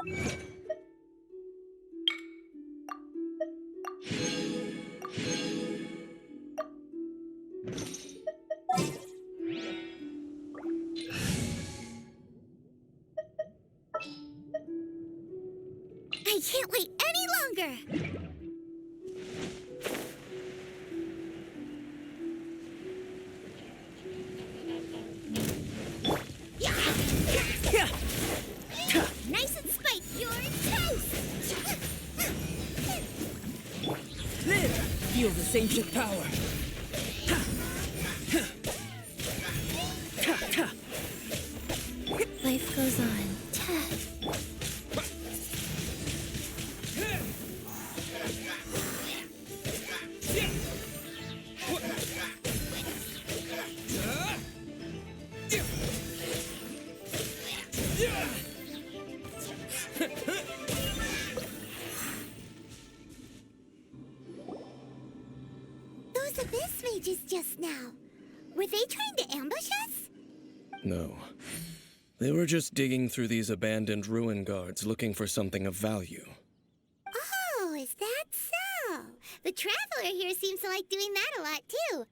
I can't wait any longer! Nice and spiked, you're toast! Live! Feel this ancient power! Life goes on. Those abyss mages just now. Were they trying to ambush us? No. They were just digging through these abandoned ruin guards looking for something of value. Oh, is that so? The Traveler here seems to like doing that a lot, too.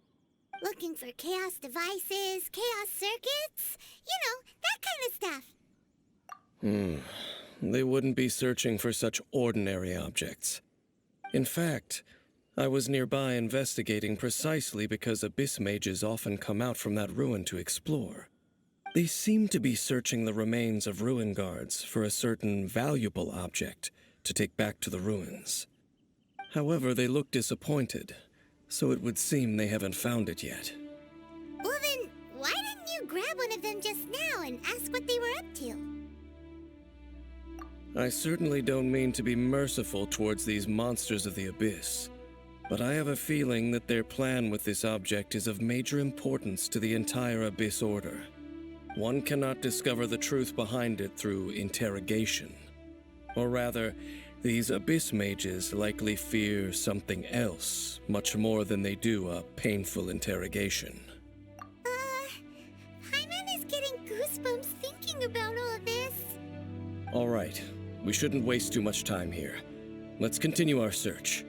Looking for chaos devices, chaos circuits, you know, that kind of stuff. They wouldn't be searching for such ordinary objects. In fact, I was nearby investigating precisely because abyss mages often come out from that ruin to explore. They seem to be searching the remains of ruin guards for a certain valuable object to take back to the ruins. However, they look disappointed, so it would seem they haven't found it yet. Well then, why didn't you grab one of them just now and ask what they were up to? I certainly don't mean to be merciful towards these monsters of the abyss, but I have a feeling that their plan with this object is of major importance to the entire Abyss Order. One cannot discover the truth behind it through interrogation. Or rather, these Abyss mages likely fear something else, much more than they do a painful interrogation. Paimon is getting goosebumps thinking about all this. All right, we shouldn't waste too much time here. Let's continue our search.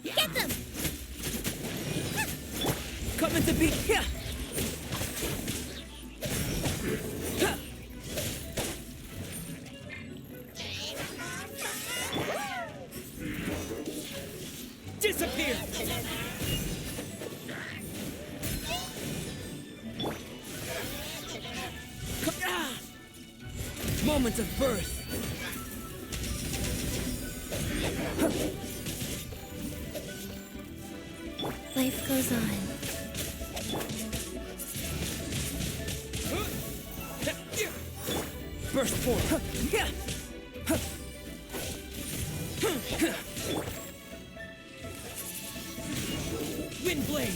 Get them! Coming to be here! Disappear! Moment of birth! Life goes on. Burst forth! Wind blade!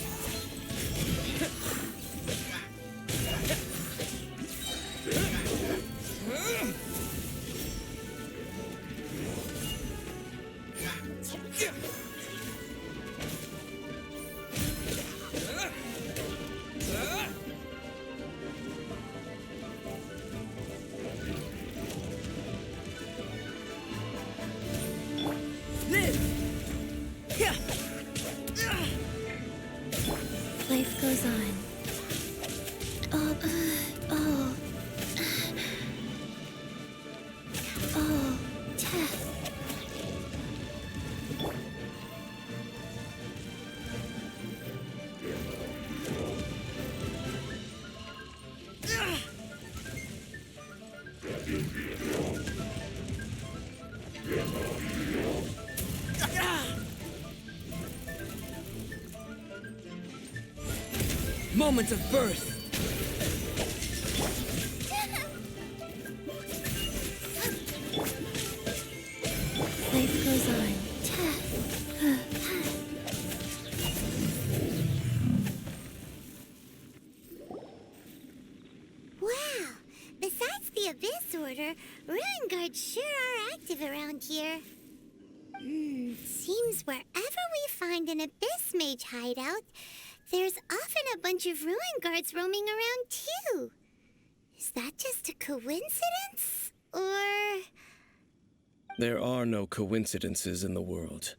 Moments of birth. Life goes on. Wow! Besides the Abyss Order, Ruin Guards sure are active around here. Seems wherever we find an Abyss Mage hideout, there's often a bunch of Ruin Guards roaming around too. Is that just a coincidence? Or... There are no coincidences in the world.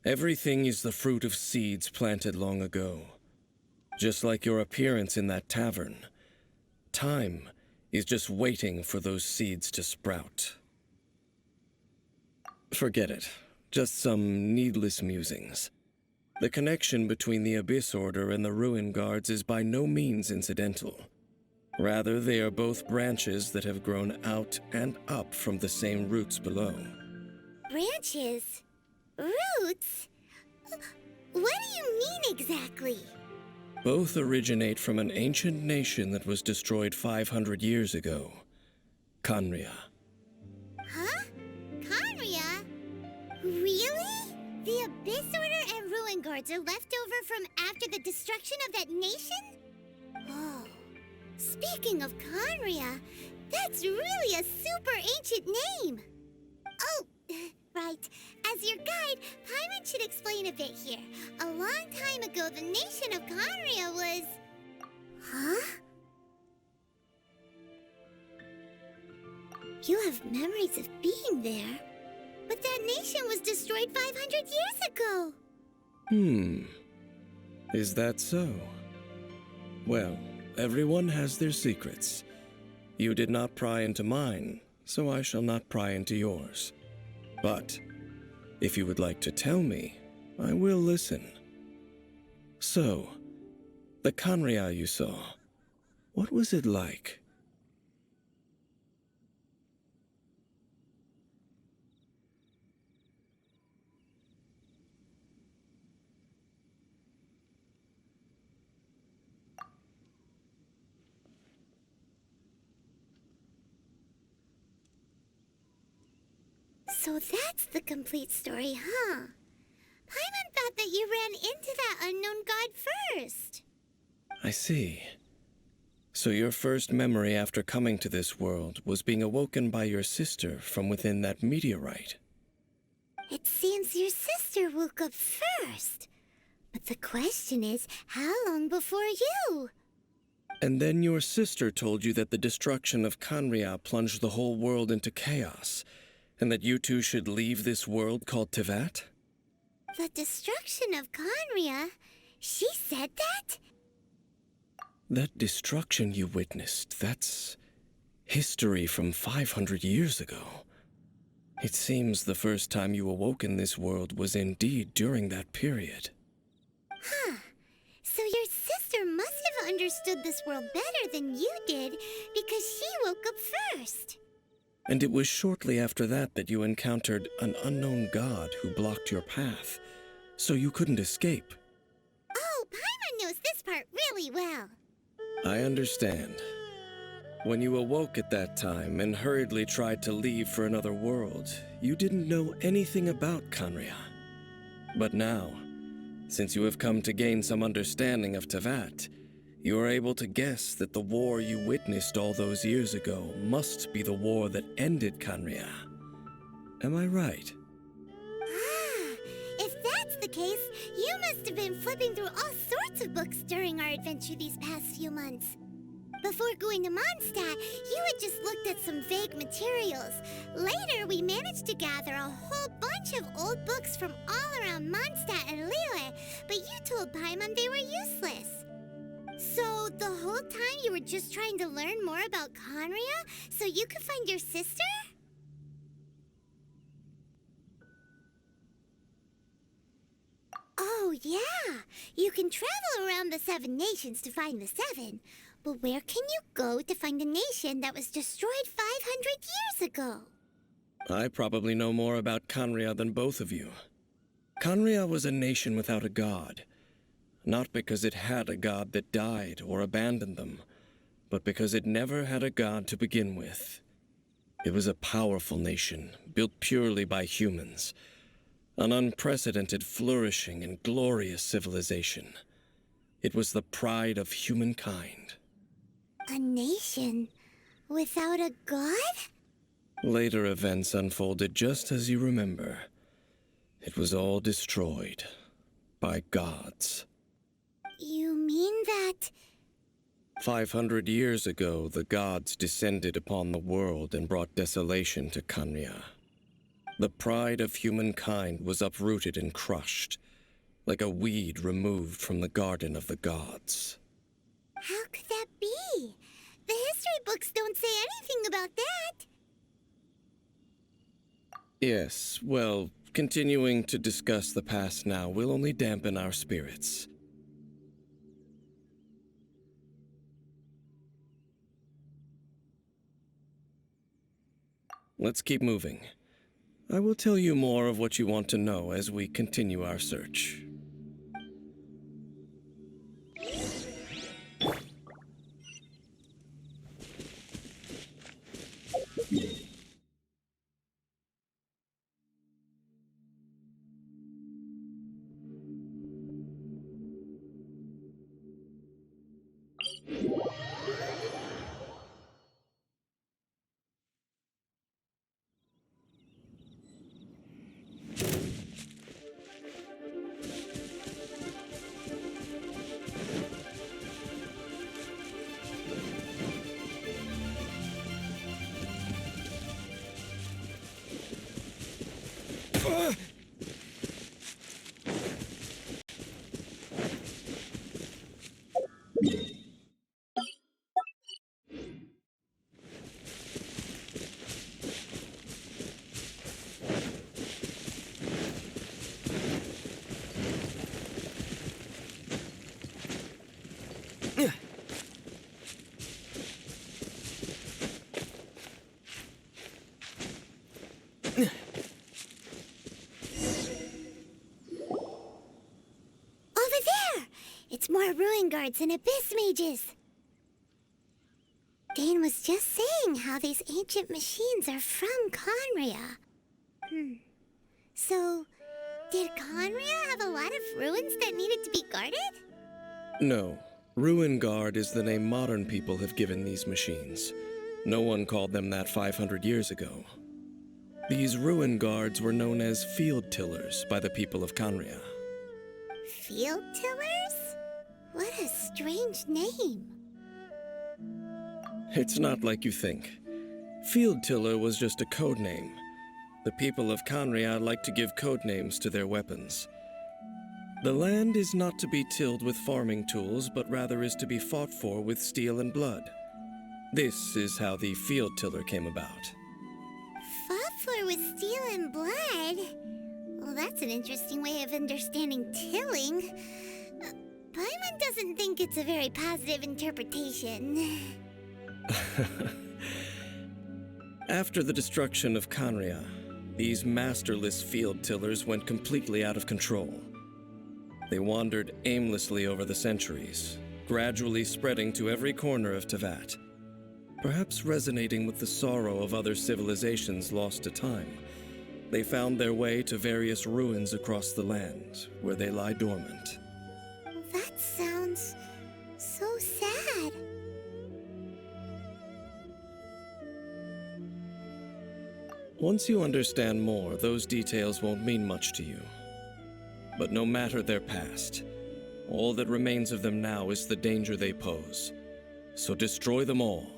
Everything is the fruit of seeds planted long ago. Just like your appearance in that tavern. Time is just waiting for those seeds to sprout. Forget it. Just some needless musings. The connection between the Abyss Order and the Ruin Guards is by no means incidental. Rather, they are both branches that have grown out and up from the same roots below. branches? Roots? What do you mean exactly? Both originate from an ancient nation that was destroyed 500 years ago. Khaenri'ah. Huh? Khaenri'ah? Really? The Abyss Order and Ruin Guards are left over from after the destruction of that nation? Oh. Speaking of Khaenri'ah, that's really a super ancient name. Oh, right. As your guide, Paimon should explain a bit here. A long time ago, the nation of Khaenri'ah was... Huh? You have memories of being there. But that nation was destroyed 500 years ago. Is that so? Well, everyone has their secrets. You did not pry into mine, so I shall not pry into yours. But, if you would like to tell me, I will listen. So, the Khaenri'ah you saw, what was it like? So that's the complete story, huh? Paimon thought that you ran into that unknown god first. I see. So your first memory after coming to this world was being awoken by your sister from within that meteorite. It seems your sister woke up first. But the question is, how long before you? And then your sister told you that the destruction of Khaenri'ah plunged the whole world into chaos, and that you two should leave this world called Teyvat? The destruction of Khaenri'ah? She said that? That destruction you witnessed, that's history from 500 years ago. It seems the first time you awoke in this world was indeed during that period. Huh. So your sister must have understood this world better than you did, because she woke up first. And it was shortly after that that you encountered an unknown god who blocked your path, so you couldn't escape. Oh, Paimon knows this part really well. I understand. When you awoke at that time and hurriedly tried to leave for another world, you didn't know anything about Khaenri'ah. But now, since you have come to gain some understanding of Teyvat, you are able to guess that the war you witnessed all those years ago must be the war that ended Khaenri'ah. Am I right? Ah, if that's the case, you must have been flipping through all sorts of books during our adventure these past few months. Before going to Mondstadt, you had just looked at some vague materials. Later, we managed to gather a whole bunch of old books from all around Mondstadt and Liyue, but you told Paimon they were useless. So, the whole time you were just trying to learn more about Khaenri'ah so you could find your sister? Oh, yeah. You can travel around the 7 nations to find the 7. But where can you go to find a nation that was destroyed 500 years ago? I probably know more about Khaenri'ah than both of you. Khaenri'ah was a nation without a god. Not because it had a god that died or abandoned them, but because it never had a god to begin with. It was a powerful nation, built purely by humans. An unprecedented, flourishing, and glorious civilization. It was the pride of humankind. A nation without a god? Later events unfolded just as you remember. It was all destroyed by gods. You mean that... 500 years ago, the gods descended upon the world and brought desolation to Kanya. The pride of humankind was uprooted and crushed, like a weed removed from the garden of the gods. How could that be? The history books don't say anything about that. Yes, well, continuing to discuss the past now will only dampen our spirits. Let's keep moving. I will tell you more of what you want to know as we continue our search. Over there! It's more ruin guards and abyss mages. Dane was just saying how these ancient machines are from Conria. So, did Conria have a lot of ruins that needed to be guarded? No. Ruin Guard is the name modern people have given these machines. No one called them that 500 years ago. These Ruin Guards were known as Field Tillers by the people of Conria. Field tillers? What a strange name. It's not like you think. Field Tiller was just a code name. The people of Conria like to give code names to their weapons. The land is not to be tilled with farming tools, but rather is to be fought for with steel and blood. This is how the Field Tiller came about. Fought for with steel and blood? Well, that's an interesting way of understanding tilling. Paimon doesn't think it's a very positive interpretation. After the destruction of Conria, these masterless field tillers went completely out of control. They wandered aimlessly over the centuries, gradually spreading to every corner of Teyvat. Perhaps resonating with the sorrow of other civilizations lost to time, they found their way to various ruins across the land, where they lie dormant. That sounds so sad. Once you understand more, those details won't mean much to you. But no matter their past, all that remains of them now is the danger they pose. So destroy them all.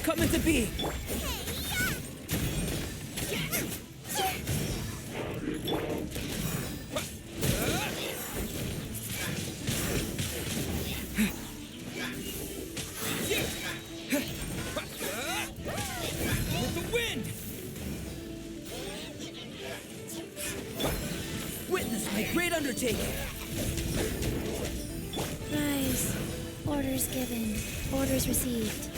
Coming to be! With the wind! Witness my great undertaking! Rise. Orders given. Orders received.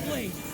blade!